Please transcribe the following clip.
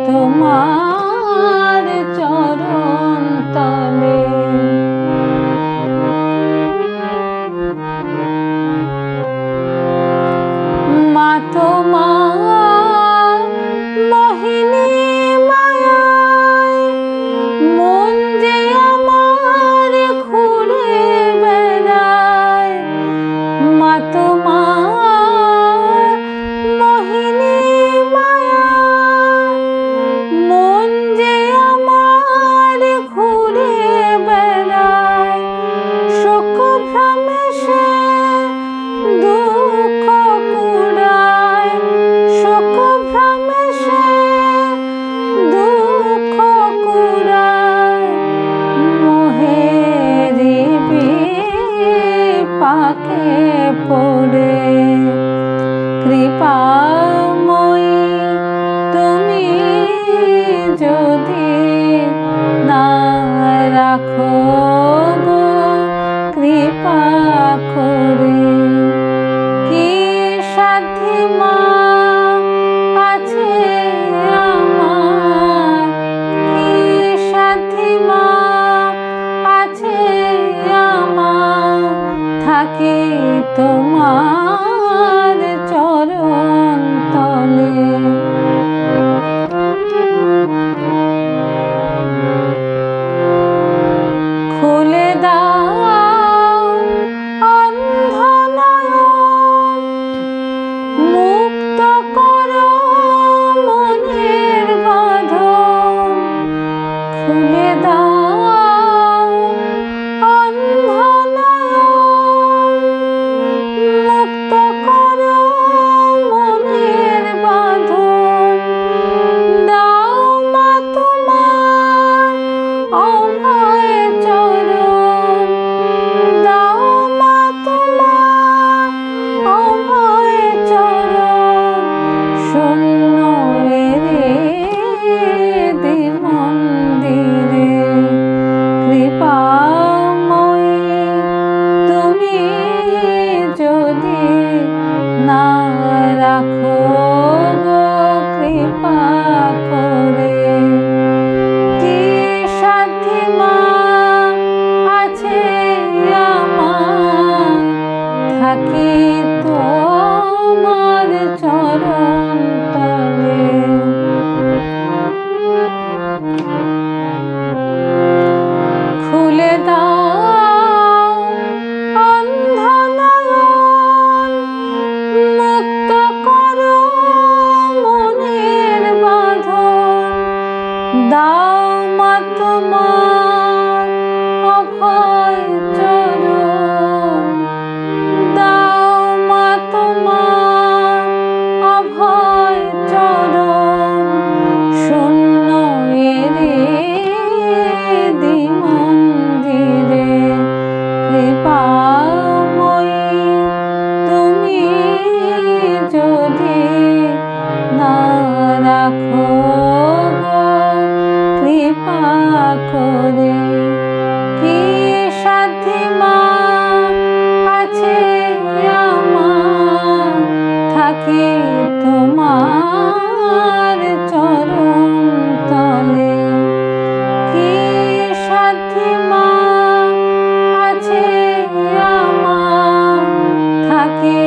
তোমার চরণ তলে। মা তোমার মোহিনী মায়ায় মন যে আমার ঘুরে বেড়ায়। মা তোমার মোহিনী মায়ায় মন যে আমার ঘুরে বেড়ায়। শোক ভ্রমে সে দুঃখ কুড়ায়। শোক ভ্রমে সে দুঃখ কুড়ায়। মোহেরি বিপাকে পড়ে কৃপাময়ী তুমি যদি না রাখো গো কৃপা করে। কি সাধ্যি মা আছে আমার, কি সাধ্যি মা আছে আমার, থাকি তোমার চরণ তলে। খুলে দাও অন্ধ নয়ন, মুক্ত করো মনের বাঁধন। খুলে দাও অন্ধ নয়ন, মুক্ত করো মনের বাঁধন। দাও মা তোমার অভয় চরণ, দাও মা তোমার অভয় চরণ। শূন্য হৃদি মন্দিরে কৃপাময়ী তুমি যদি না রাখো গো কৃপা করে। কি সাধ্যি মা আছে আমার, থাকি তোমার চরণ তলে। খুলে দাও অন্ধ নয়ন, মুক্ত করো মনের বাঁধন। দাও মা তোমার অভয় চরণ, দাও মা তোমার অভয় চরণ। শূন্য হৃদি মন্দিরে কৃপাময়ী তুমি যদি না রাখো গো কৃপা করে। কি সাধ্যি মা আছে আমার, থাকি তোমার চরণ তলে। কি সাধ্যি মা আছে আমার, থাকি